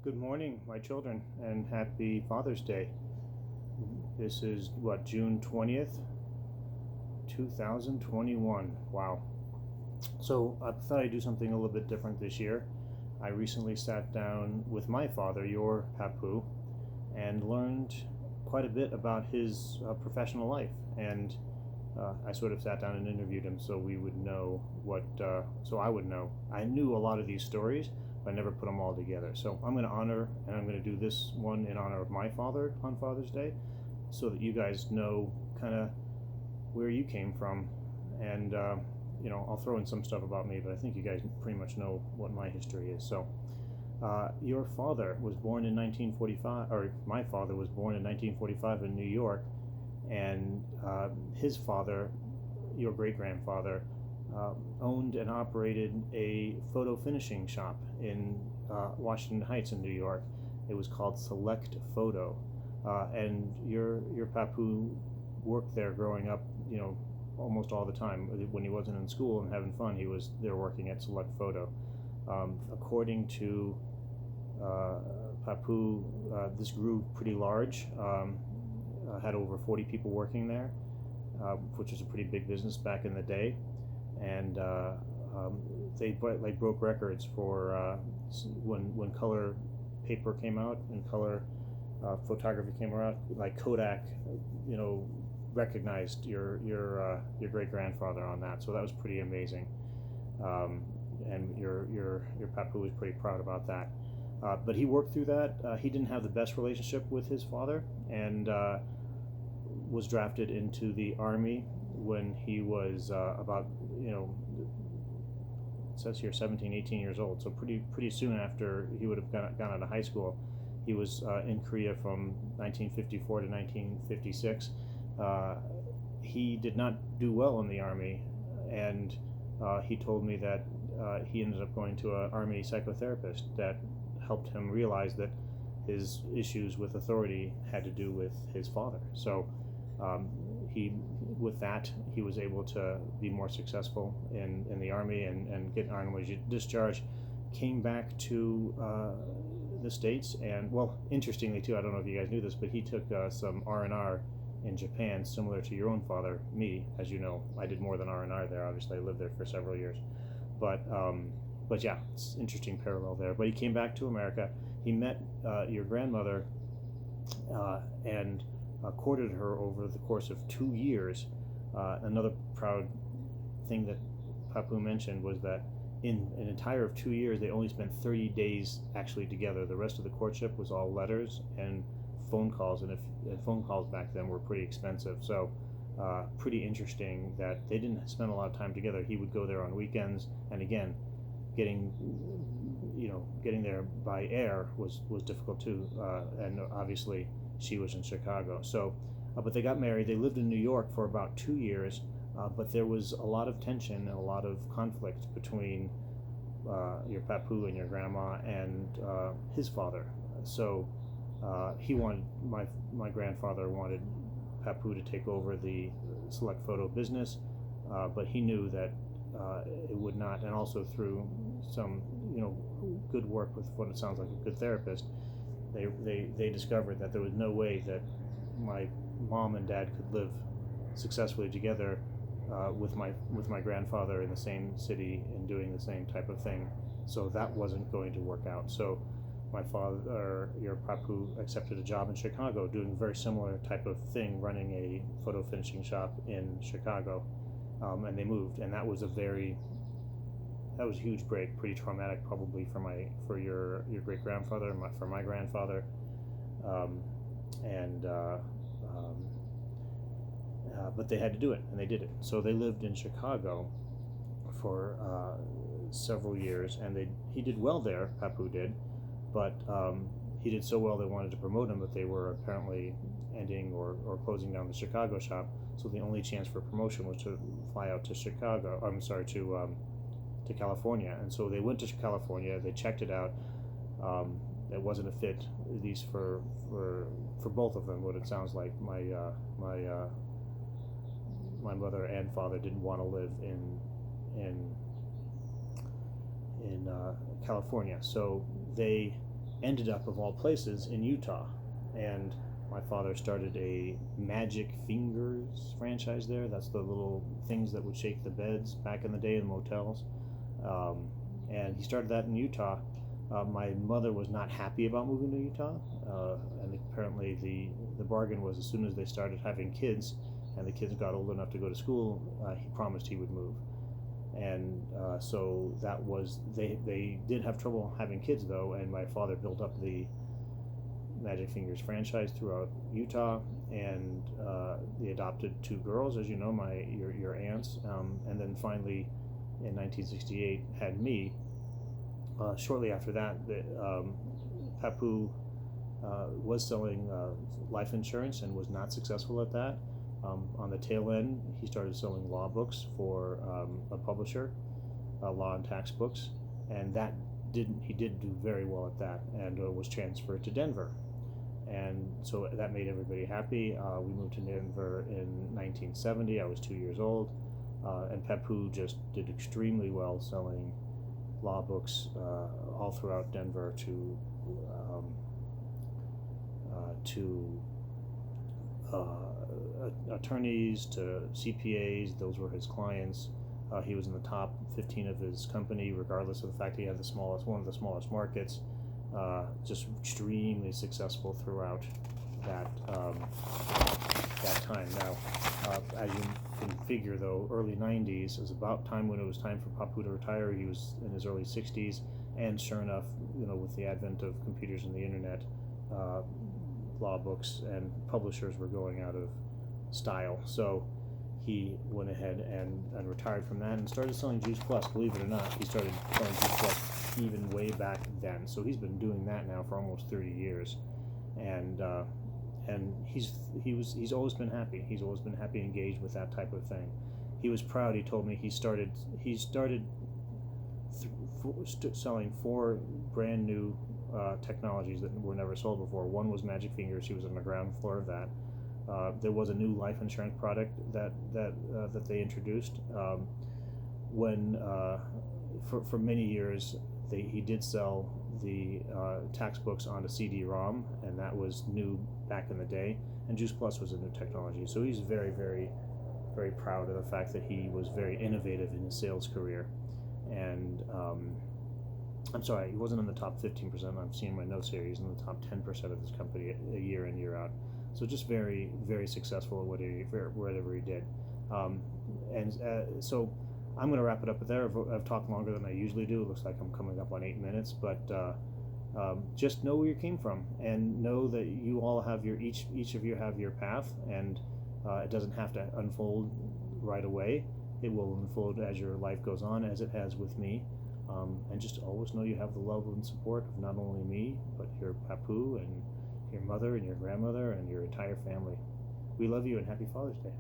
Good morning, my children, and happy Father's Day. This is June 20th, 2021. Wow. So I thought I'd do something a little bit different this year. I recently sat down with my father, your Papu, and learned quite a bit about his professional life. And I sort of sat down and interviewed him so we would know so I would know. I knew a lot of these stories, but I never put them all together. So I'm going to honor, and I'm going to do this one in honor of my father on Father's Day, so that you guys know kind of where you came from. And, I'll throw in some stuff about me, but I think you guys pretty much know what my history is. So, your father was born in 1945, or my father was born in 1945 in New York, and his father, your great grandfather, owned and operated a photo finishing shop in Washington Heights in New York. It was called Select Photo, and your Papu worked there growing up. Almost all the time. When he wasn't in school and having fun, he was there working at Select Photo. According to Papu, this grew pretty large. Had over 40 people working there, which was a pretty big business back in the day. And they broke records for when color paper came out and color photography came around. Like Kodak, recognized your great grandfather on that. So that was pretty amazing. And your Papu was pretty proud about that. But he worked through that. He didn't have the best relationship with his father, and was drafted into the army when he was about, it says here 17, 18 years old. So pretty soon after he would have gone out of high school. He was in Korea from 1954 to 1956. He did not do well in the army, and he told me that he ended up going to an army psychotherapist that helped him realize that his issues with authority had to do with his father. So with that, he was able to be more successful in the army and get honorary discharge. Came back to the States, and interestingly too, I don't know if you guys knew this, but he took some R&R in Japan, similar to your own father, me. As you know, I did more than R&R there. Obviously, I lived there for several years, but yeah, it's interesting parallel there. But he came back to America. He met your grandmother and courted her over the course of 2 years. Another proud thing that Papu mentioned was that in an entire of 2 years, they only spent 30 days actually together. The rest of the courtship was all letters and phone calls, and phone calls back then were pretty expensive. So pretty interesting that they didn't spend a lot of time together. He would go there on weekends, and again, getting there by air was difficult too. And obviously, she was in Chicago. So, but they got married. They lived in New York for about 2 years. But there was a lot of tension and a lot of conflict between your Papu and your grandma and his father. So he wanted my grandfather wanted Papu to take over the Select Photo business, but he knew that it would not. And also through some good work with what it sounds like a good therapist, they discovered that there was no way that my mom and dad could live successfully together with my grandfather in the same city and doing the same type of thing. So that wasn't going to work out. So my father, your Papu, accepted a job in Chicago doing a very similar type of thing, running a photo finishing shop in Chicago, and they moved. And that was a huge break, pretty traumatic probably for your great grandfather and for my grandfather, and. But they had to do it, and they did it. So they lived in Chicago for several years, and he did well there. Papu did, but he did so well they wanted to promote him, but they were apparently ending or closing down the Chicago shop. So the only chance for promotion was to fly out to Chicago. I'm sorry, to California. And so they went to California. They checked it out. It wasn't a fit, at least for both of them. What it sounds like, my mother and father didn't want to live in California, so they ended up, of all places, in Utah. And my father started a Magic Fingers franchise there. That's the little things that would shake the beds back in the day in motels. Um, and he started that in Utah. My mother was not happy about moving to Utah, and apparently the bargain was as soon as they started having kids, and the kids got old enough to go to school, he promised he would move. And so that was they did have trouble having kids though, and my father built up the Magic Fingers franchise throughout Utah, and they adopted two girls, as you know, your aunts, and then finally in 1968 had me. Shortly after that, Papu was selling life insurance and was not successful at that. On the tail end, he started selling law books for a publisher, law and tax books, and he did do very well at that, and was transferred to Denver. And so that made everybody happy. We moved to Denver in 1970. I was 2 years old, and Papu just did extremely well selling law books all throughout Denver to attorneys, to CPAs. Those were his clients. He was in the top 15 of his company, regardless of the fact he had one of the smallest markets. Just extremely successful throughout that time. Now, as you can figure, though, early 90s is about time when it was time for Papu to retire. He was in his early 60s, and sure enough, with the advent of computers and the internet, law books and publishers were going out of style. So he went ahead and retired from that and started selling Juice Plus. Believe it or not, he started selling Juice Plus even way back then. So he's been doing that now for almost 30 years, and he's always been happy. He's always been happy, engaged with that type of thing. He was proud. He told me he started selling 4 brand new technologies that were never sold before. One was Magic Fingers. He was on the ground floor of that. There was a new life insurance product that they introduced. For many years, he did sell the tax books on a CD-ROM, and that was new back in the day. And Juice Plus was a new technology. So he's very, very, very proud of the fact that he was very innovative in his sales career. And I'm sorry, he wasn't in the top 15%. I'm seeing my notes here. He's in the top 10% of his company a year in, year out. So just very, very successful at whatever he did. So I'm going to wrap it up there. I've talked longer than I usually do. It looks like I'm coming up on 8 minutes, but just know where you came from, and know that you all have each of you have your path, and it doesn't have to unfold right away. It will unfold as your life goes on, as it has with me. And just always know you have the love and support of not only me, but your Papu and your mother and your grandmother and your entire family. We love you, and happy Father's Day.